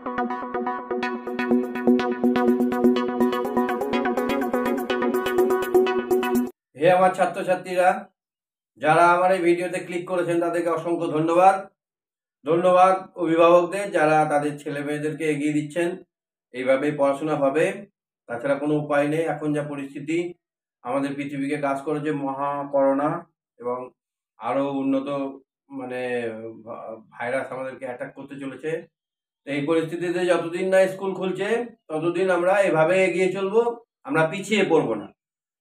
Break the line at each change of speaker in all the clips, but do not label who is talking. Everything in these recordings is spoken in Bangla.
হে আমার ছাত্রছাত্রীরা, যারা আমার এই ভিডিওতে ক্লিক করেছেন তাদেরকে অসংখ্য ধন্যবাদ। ধন্যবাদ অভিভাবকদের যারা তাদের ছেলে মেয়েদেরকে এগিয়ে দিচ্ছেন। এইভাবেই পড়াশোনা হবে, তাছাড়া কোনো উপায় নেই। এখন যা পরিস্থিতি, আমাদের পৃথিবীকে গ্রাস করেছে মহা করোনা এবং আরও উন্নত ভাইরাস আমাদেরকে অ্যাটাক করতে চলেছে। এই পরিস্থিতিতে যতদিন না স্কুল খুলছে ততদিন আমরা এভাবে এগিয়ে চলবো, আমরা পিছিয়ে পড়বো না।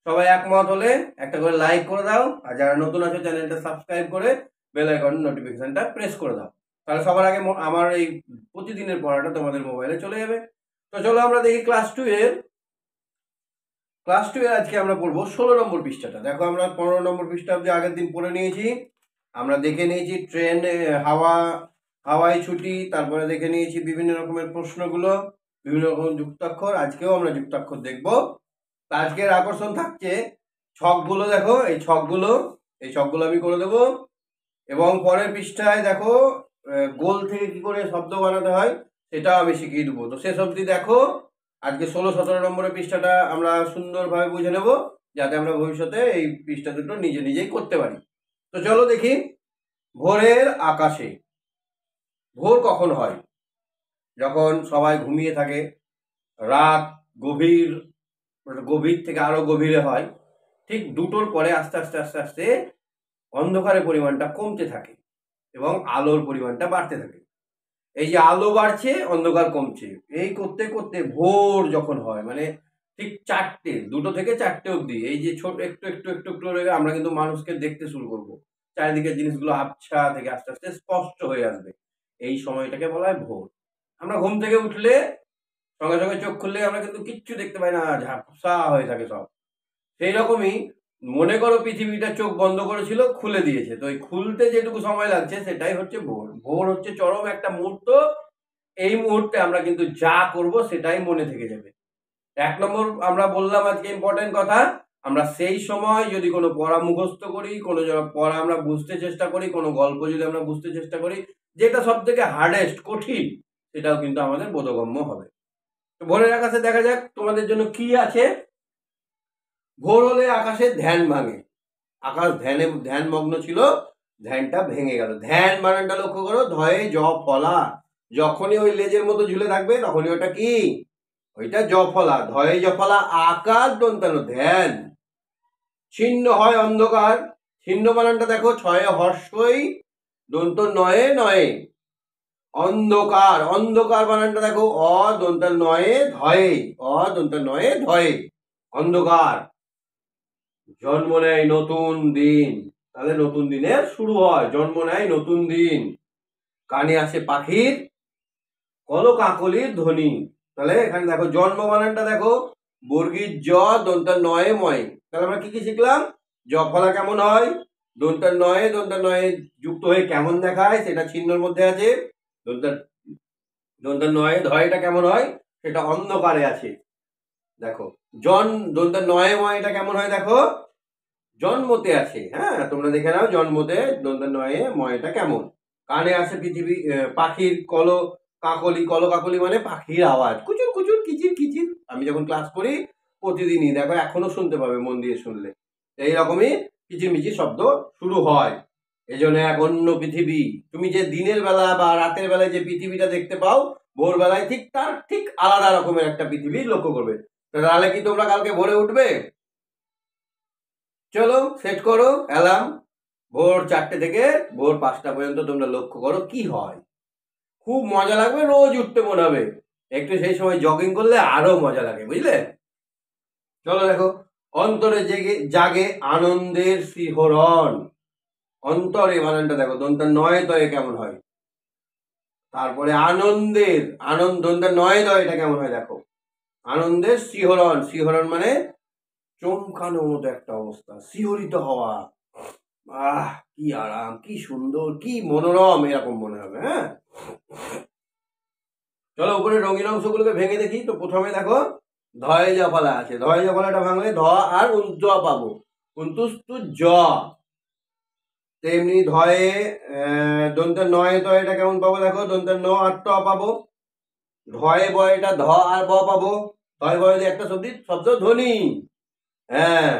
সবাই একমত হলে একটা করে লাইক করে দাও, আর যারা নতুন আছে চ্যানেলটা সাবস্ক্রাইব করে বেল আইকন নোটিফিকেশনটা প্রেস করে দাও, তাহলে সবার আগে আমার এই প্রতিদিনের পড়াটা তোমাদের মোবাইলে চলে যাবে। তো চলো আমরা দেখি ক্লাস 2 এর আজকে আমরা পড়বো 16 নম্বর পৃষ্ঠাটা। দেখো, আমরা 15 নম্বর পৃষ্ঠা অব্দি আগের দিন পড়ে নিয়েছি, আমরা দেখে নিয়েছি ট্রেন, হাওয়াই ছুটি, তারপরে দেখে নিয়েছি বিভিন্ন রকমের প্রশ্নগুলো, বিভিন্ন রকম যুক্তাক্ষর। আজকেও আমরা যুক্তাক্ষর দেখবো। আজকের আকর্ষণ থাকছে ছকগুলো। দেখো এই ছকগুলো আমি করে দেবো, এবং পরের পৃষ্ঠায় দেখো গোল থেকে কি করে শব্দ বানাতে হয় সেটাও আমি শিখিয়ে দেবো। তো শেষ অবধি দেখো। আজকে 16-17 নম্বরের পৃষ্ঠাটা আমরা সুন্দরভাবে বুঝে নেব, যাতে আমরা ভবিষ্যতে এই পৃষ্ঠা দুটো নিজেই করতে পারি। তো চলো দেখি। ভোরের আকাশে। ভোর কখন হয়? যখন সবাই ঘুমিয়ে থাকে, রাত গভীর থেকে আরো গভীরে হয়, ঠিক দুটোর পরে আস্তে আস্তে আস্তে আস্তে অন্ধকারের পরিমাণটা কমতে থাকে এবং আলোর পরিমাণটা বাড়তে থাকে। এই যে আলো বাড়ছে, অন্ধকার কমছে, এই করতে করতে ভোর যখন হয়, মানে ঠিক 4টে, 2টো থেকে 4টে অবধি, এই যে ছোট একটু একটু একটু একটু আমরা কিন্তু মানুষকে দেখতে শুরু করব। চারিদিকে জিনিসগুলো আবছা থেকে আস্তে আস্তে স্পষ্ট হয়ে আসবে। এই সময়টাকে বলা হয় ভোর। আমরা ঘুম থেকে উঠলে সঙ্গে সঙ্গে চোখ খুললে আমরা কিন্তু কিচ্ছু দেখতে পাই না, ঝাপসা হয়ে থাকে সব। সেই রকমই মনে করো পৃথিবীটা চোখ বন্ধ করেছিল, খুলে দিয়েছে। তো এই খুলতে যেটুকু সময় লাগছে সেটাই হচ্ছে ভোর। ভোর হচ্ছে চরম একটা মুহূর্ত। এই মুহূর্তে আমরা কিন্তু যা করব সেটাই মনে থেকে যাবে। 1 নম্বর আমরা বললাম আজকে ইম্পর্টেন্ট কথা, আমরা সেই সময় যদি কোনো পড়া মুখস্থ করি, কোনো পড়া আমরা বুঝতে চেষ্টা করি, কোনো গল্প যদি আমরা বুঝতে চেষ্টা করি, যেটা সব থেকে হার্ডেস্ট, কঠিন, সেটাও কিন্তু আমাদের বোধগম্য হবে। ভোরের আকাশে দেখা যাক তোমাদের জন্য কি আছে। ভোর হলে আকাশে ধ্যান ভাঙে। আকাশ ধ্যানমগ্ন ছিল, ধ্যানটা ভেঙে গেল। ধ্যান বানানটা লক্ষ্য করো, ধয়ে জ ফলা। যখনই ওই লেজের মতো ঝুলে থাকবে তখনই ওটা কি? ওইটা জ ফলা। ধয়ে জ ফলা, আকাশ দন্তানো ধ্যান। ছিন্ন হয় অন্ধকার। ছিন্ন বানানটা দেখো, ছয়ে হর্ষই দন্ত নয়ে নয়ে। অন্ধকার। অন্ধকার বানানটা দেখো, অ দন্ত নয়ে ধয়ে, অ দন্ত নয়ে ধয়ে, অন্ধকার। জন্ম নেয় নতুন দিন, তাহলে নতুন দিনের শুরু হয়। জন্ম নেয় নতুন দিন। কানে আসে পাখির কলকাকলির ধ্বনি। তাহলে এখানে দেখো জন্ম বানানটা দেখো, বর্গীর জ দন্ত নয়ে ময়। তাহলে আমরা কি কি শিখলাম? জ ফলা কেমন হয়, দন্ত নয়ে যুক্ত হয়ে কেমন দেখায় সেটা চিহ্নর মধ্যে আছে। দন্ত নয়ে ধয়টা কেমন হয় সেটা অন্ধকারে আছে। দেখো দন্ত নয়ে ময়টা কেমন হয়, দেখো জন্মতে আছে। হ্যাঁ, তোমরা দেখে নাও জন্মতে দন্ত নয়ে ময়টা কেমন। কানে আসে পৃথিবী পাখির কলকাকলি মানে পাখির আওয়াজ, কুচুর কুচুর কিচির কিচির। আমি যখন ক্লাস করি প্রতিদিনই, দেখো এখনো শুনতে পাবে মন দিয়ে শুনলে। এইরকমই কিচিরমিচির শব্দ শুরু হয়। এজন্য এক অন্য পৃথিবী। তুমি যে দিনের বেলা বা রাতের বেলায় যে পৃথিবীটা দেখতে পাও, ভোরবেলায় তার ঠিক আলাদা রকমের একটা পৃথিবী লক্ষ্য করবে। তাহলে কি তোমরা কালকে ভোরে উঠবে? চলো সেট করো অ্যালার্ম। ভোর 4টে থেকে ভোর 5টা পর্যন্ত তোমরা লক্ষ্য করো কি হয়। খুব মজা লাগবে, রোজ উঠতে মনে হবে। একটু সেই সময় জগিং করলে আরো মজা লাগে, বুঝলে? চলো দেখো, অন্তরে জাগে আনন্দের শিহরণ। অন্তরে বানানটা দেখো, দন্তা নয় দয়ে কেমন হয়। তারপরে আনন্দের, দন্তা নয় দয় এটা কেমন হয় দেখো। আনন্দের শিহরণ। শিহরণ মানে চমকানোর মতো একটা অবস্থা, শিহরিত হওয়া। কি আরাম, কি সুন্দর, কি মনোরম, এরকম মনে হবে। হ্যাঁ, চলো উপরে রঙিন অংশগুলোকে ভেঙে দেখি। তো প্রথমে দেখো ধয় জফলা আছে। ধয় জফলাটা ভাঙলে ধ আর জ পাবো, উন্তুস্তু জ। তেমনি ধয়ে দন্তের নয় তো এটা কেমন পাবো দেখো, দন্তের ন আর ট পাবো। ধয় বয়টা ধ আর ব পাবো, ধয় বয় দিয়ে একটা শব্দ ধ্বনি। হ্যাঁ,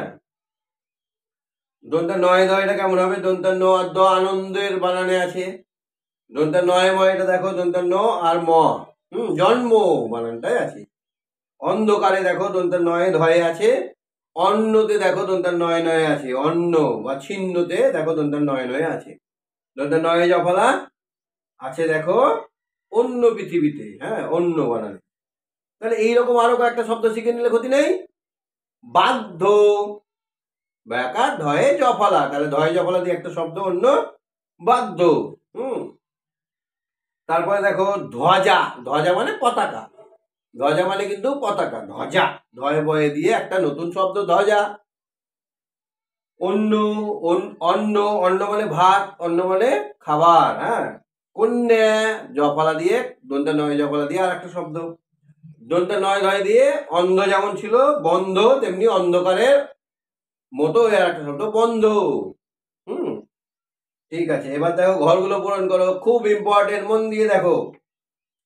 দন্তা নয় ধয়টা কেমন হবে? দন্তা ন আর দ আনন্দের বানানে আছে। দন্তা নয় ম এটা দেখো, দন্তা ন আর ম জন্ম বানানটাই আছে। অন্ধকারে দেখো দন্তা নয় ধয়ে আছে, অন্নতে দেখো দন্তা নয় নয় আছে, অন্ন বা ছিন্নতে দেখো দন্তা নয় নয় আছে। দন্তা নয় জফলা আছে দেখো অন্য পৃথিবীতে, হ্যাঁ অন্য বানানে। তাহলে এইরকম আরো কয়েকটা শব্দ শিখে নিলে ক্ষতি নেই। বাধ্য, ব্যাকার ধয়ে জফলা, তাহলে ধয়ে জফলা দিয়ে একটা শব্দ অন্য বাধ্য। তারপরে দেখো ধ্বজা, ধ্বজা মানে পতাকা, ধ্বজা মানে কিন্তু পতাকা, ধ্বজা ধয়ে বয়ে দিয়ে একটা নতুন শব্দ ধ্বজা। অন্য, অন্ন, অন্ন মানে ভাত, অন্ন মানে খাবার। হ্যাঁ, কন্যা জফলা দিয়ে, দন্তা নয় জফলা দিয়ে আর একটা শব্দ। দন্তা নয় ধয় দিয়ে অন্ধ যেমন ছিল বন্ধ, তেমনি অন্ধকারের মতো আর একটা শব্দ বন্ধ। ঠিক আছে, এবার দেখো ঘরগুলো পূরণ করো, খুব ইম্পর্টেন্ট, মন দিয়ে দেখো।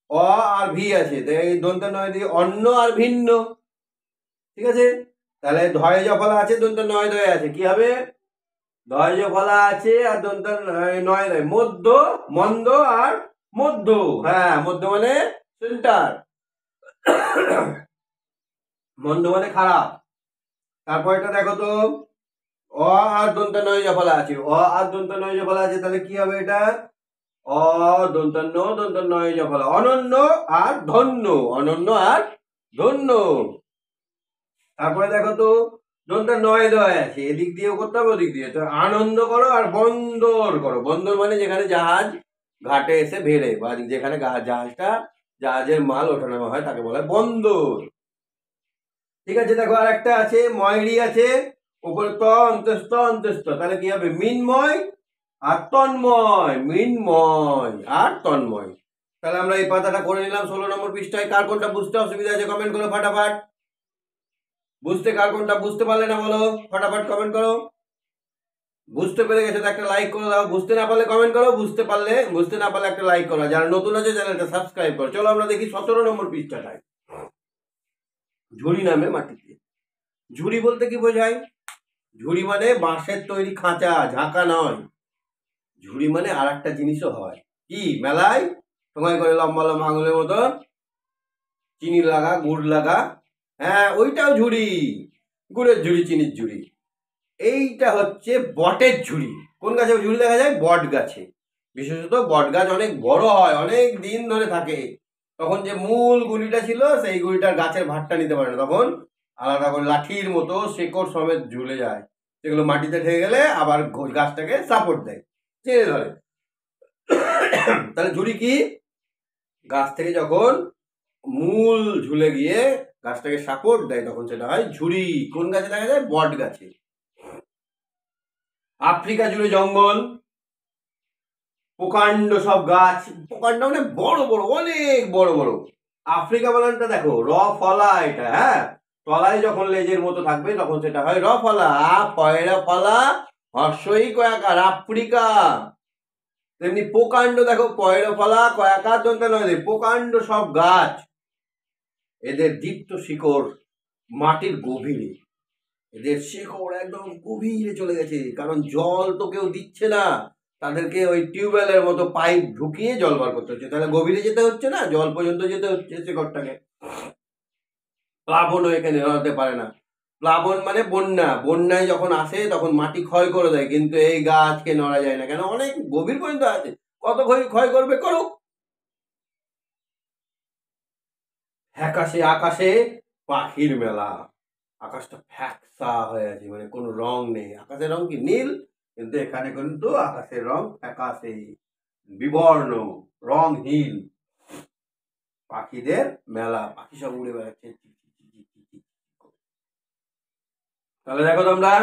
অ আর ভি আছে, এই দন্তা নয় দিয়ে অন্য আর ভিন্ন। ঠিক আছে, তাহলে ধয় জফলা আছে, দন্তা নয় ধয় আছে, কি হবে? ধয় জফলা আছে আর দন্তা নয় ধয়, মধ্য, মন্দ আর মধ্য। হ্যাঁ, মধ্য মানে সেন্টার, মন্দ মানে খারাপ। তারপর এটা দেখো তো, অ আর দন্তা নয় জফলা আছে, অ আর দন্তা নয় জফলা আছে, তাহলে কি হবে এটা? অ দন্তা ন দন্তা নয় জফলা, অনন্য আর ধন্য, অনন্য আর ধন্য। তারপরে দেখো তো দন্তা নয় দয় আছে, এদিক দিয়েও করতে হবে ওদিক দিয়ে, তো আনন্দ করো আর বন্দর করো। বন্দর মানে যেখানে জাহাজ ঘাটে এসে ভেড়ে, বা যেখানে জাহাজের মাল ওঠানামা হয় তাকে বলা হয় বন্দর। ঠিক আছে, দেখো আর একটা আছে ময়রি আছে, উপরে ত অন্তস্থ অন্তস্থ, তাহলে কি হবে? মিনময় আর তন্ময়, মিনময় আর তন্ময়। তাহলে আমরা এই পাতাটা করে নিলাম 16 নম্বর পৃষ্ঠায়। কার কোনটা বুঝতে অসুবিধা আছে কমেন্ট করো ফাটাফাট। কার কোনটা বুঝতে পারলে না বলো, ফটাফট কমেন্ট করো। বুঝতে পেরে গেছো তো একটা লাইক করে দাও, বুঝতে না পারলে কমেন্ট করো, বুঝতে না পারলে একটা লাইক করো, যারা নতুন আছে চ্যানেলটা সাবস্ক্রাইব করো। চলো আমরা দেখি 17 নম্বর পৃষ্ঠাটায়। ঝুড়ি নামে মাটিতে। ঝুড়ি বলতে কি বোঝায়? ঝুড়ি মানে বাঁশের তৈরি খাঁচা, ঝাঁকা নয়। ঝুড়ি মানে আর একটা জিনিসও হয়, কি মেলায় সময় করে লম্বা লম্বা আঙুলের মতো চিনি লাগা, গুড় লাগা, হ্যাঁ ওইটাও ঝুড়ি, গুড়ের ঝুড়ি, চিনির ঝুড়ি। এইটা হচ্ছে বটের ঝুড়ি। কোন গাছে ঝুড়ি দেখা যায়? বট গাছে। বিশেষত বট গাছ অনেক বড় হয়, অনেক দিন ধরে থাকে, তখন যে মূল গুড়িটা ছিল সেই গুড়িটার গাছের ভাতটা নিতে পারে না, তখন আলাদা করে লাঠির মতো শেকড় সমেত ঝুলে যায়, সেগুলো মাটিতে ঠেকে গেলে আবার গাছটাকে সাপোর্ট দেয়, চেড়ে ধরে। তাহলে ঝুড়ি কি? গাছ থেকে যখন মূল ঝুলে গিয়ে গাছটাকে সাপোর্ট দেয় তখন সেটা হয় ঝুড়ি। কোন গাছে দেখা যায়? বট গাছে। আফ্রিকা জুড়ে জঙ্গল, প্রকাণ্ড সব গাছ, প্রকাণ্ড মানে বড় বড়, অনেক বড় বড়। আফ্রিকা বানানটা দেখো, র ফলা এটা, হ্যাঁ তলায় যখন লেজের মতো থাকবে তখন সেটা হয় র ফলা। পয়রা ফলা হর্ষই কয়াকার, আফ্রিকা। তেমনি প্রকাণ্ড দেখো, পয়রা ফলা কয়াকার দন্তা নয়, প্রকাণ্ড সব গাছ, এদের দীপ্ত শিকড় মাটির গভীরে, এদের শিকড় একদম গভীরে চলে গেছে, কারণ জল তো কেউ দিচ্ছে না, তাদেরকে ওই টিউবওয়েলের মতো পাইপ ঢুকিয়ে জল বার করতে হচ্ছে, তাহলে গভীরে যেতে হচ্ছে না, জল পর্যন্ত যেতে হচ্ছে শিকড়টাকে। প্লাবনও এখানে হতে পারে না। প্লাবন মানে বন্যা, বন্যায় যখন আসে তখন মাটি ক্ষয় করে দেয়, কিন্তু এই গাছকে নড়া যায় না, কেন? অনেক গভীর পর্যন্ত আছে, কত ক্ষয় করবে করুক। ফ্যাকাশে আকাশে পাখির মেলা, আকাশটা ফ্যাকসা হয়ে আছে, মানে কোনো রং নেই। আকাশের রং কি? নীল, কিন্তু এখানে কিন্তু আকাশের রং ফ্যাকাশে, বিবর্ণ, রংহীন। পাখিদের মেলা, পাখি সব উড়ে বেড়াচ্ছে। তাহলে দেখো তোমরা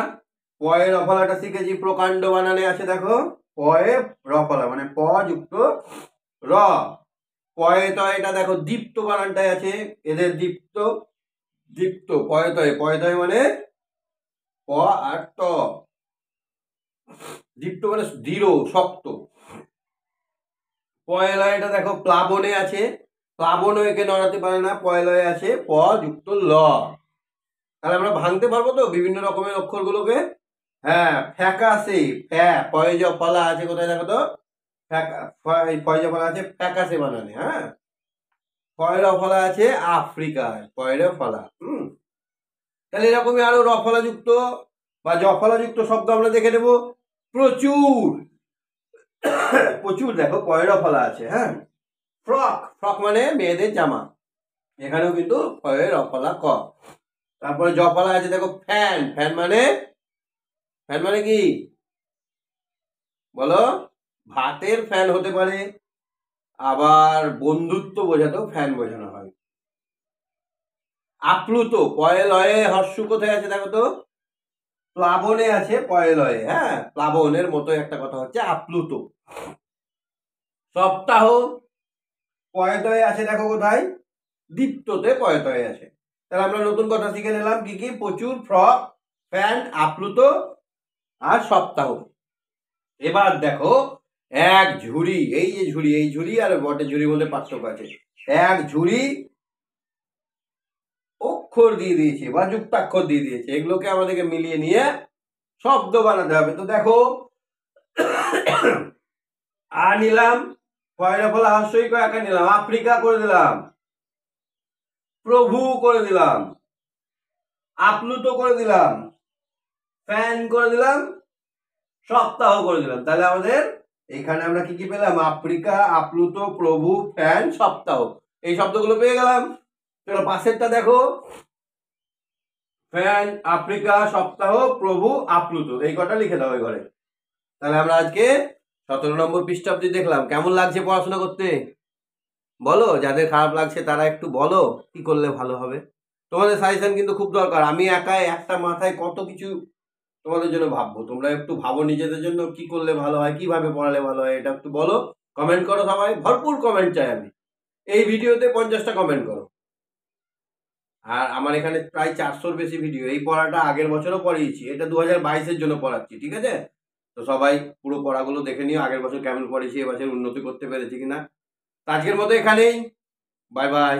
পয়ে রফলাটা শিখেছি, প্রকাণ্ড বানানে আছে দেখো, পয়ে রফলা মানে প যুক্ত র। পয়ে তো এটা দেখো দীপ্ত বানানটাই আছে, এদের দীপ্ত, দীপ্ত পয়তয়, পয়তয় মানে প আর ত, দীপ্ত মানে দৃঢ় শক্ত। পয়লা এটা দেখো প্লাবনে আছে, প্লাবনও একে নড়াতে পারে না, পয়লয়ে আছে প যুক্ত ল। তাহলে আমরা ভাঙতে পারবো তো বিভিন্ন রকমের অক্ষরগুলোকে। হ্যাঁ, ফ্যাকাসে, পয় জ ফলা আছে কোথায় দেখো তো, পয় জ ফলা আছে ফ্যাকাসে বানানে। হ্যাঁ, পয়রা ফলা আছে আফ্রিকায়, পয়রা ফলা। তাহলে এরকমই আরো রফলা যুক্ত বা জফলা যুক্ত শব্দ আমরা দেখে নেব। প্রচুর, প্রচুর দেখো পয়রা ফলা আছে। হ্যাঁ, ফ্রক, ফ্রক মানে মেয়েদের জামা, এখানেও কিন্তু পয়ের রফলা ক। তারপরে জফলা আছে দেখো ফ্যান, ফ্যান মানে কি বলো, ভাতের ফ্যান হতে পারে, আবার বন্ধুত্ব বোঝাতেও ফ্যান বোঝানো হয়। আপ্লুত, পয়ে লয়ে হর্ষ কোথায় আছে দেখো তো, প্লাবনে আছে পয়ে লয়ে। হ্যাঁ, প্লাবনের মতো একটা কথা হচ্ছে আপ্লুত। সপ্তাহ, পয়তয়ে আছে দেখো কোথায়, দীপ্ততে পয়তয়ে আছে। তাহলে আমরা নতুন কথা শিখে নিলাম কি কি, প্রচুর, ফ্রক, ফ্যান, আপ্লুত আর সপ্তাহ। এবার দেখো এক ঝুড়ি, এই যে ঝুড়ি, এই ঝুড়ি আর বটে ঝুড়ির মধ্যে পার্থক্য আছে। এক ঝুড়ি অক্ষর দিয়ে দিয়েছে বা যুক্তাক্ষর দিয়ে দিয়েছে, এগুলোকে আমাদেরকে মিলিয়ে নিয়ে শব্দ বানাতে হবে। তো দেখো আ নিলাম, পয়লা ফলা হর্ষই কয়েকটা নিলাম, আফ্রিকা করে দিলাম, প্রভু করে দিলাম, আপ্লুত করে দিলাম, ফ্যান করে দিলাম, সপ্তাহ করে দিলাম। তাহলে আমাদের এখানে আমরা কি কি পেলাম, আফ্রিকা, আপ্লুত, প্রভু, ফ্যান, সপ্তাহ, এই শব্দগুলো পেয়ে গেলাম। চলো পাশেরটা দেখো, ফ্যান, আফ্রিকা, সপ্তাহ, প্রভু, আপ্লুত, এই কটা লিখে দাও এই ঘরে। তাহলে আমরা আজকে 17 নম্বর পৃষ্ঠা অব্দি দেখলাম। কেমন লাগছে পড়াশোনা করতে বলো, যাদের খারাপ লাগছে তারা একটু বলো কি করলে ভালো হবে। তোমাদের সাজেশন কিন্তু খুব দরকার, আমি একাই একটা মাথায় কত কিছু তোমাদের জন্য ভাববো, তোমরা একটু ভাবো নিজেদের জন্য কি করলে ভালো হয়, কিভাবে পড়ালে ভালো হয়, এটা একটু বলো। কমেন্ট করো সবাই, ভরপুর কমেন্ট চাই আমি, এই ভিডিওতে 50টা কমেন্ট করো। আর আমার এখানে প্রায় 400-র বেশি ভিডিও, এই পড়াটা আগের বছরও পড়িয়েছি, এটা 2022-এর জন্য পড়াচ্ছি, ঠিক আছে? তো সবাই পুরো পড়াগুলো দেখে নিও, আগের বছর কেমন পড়েছি, এবছর উন্নতি করতে পেরেছি কিনা। আজকের মতো এখানেই, বাই বাই।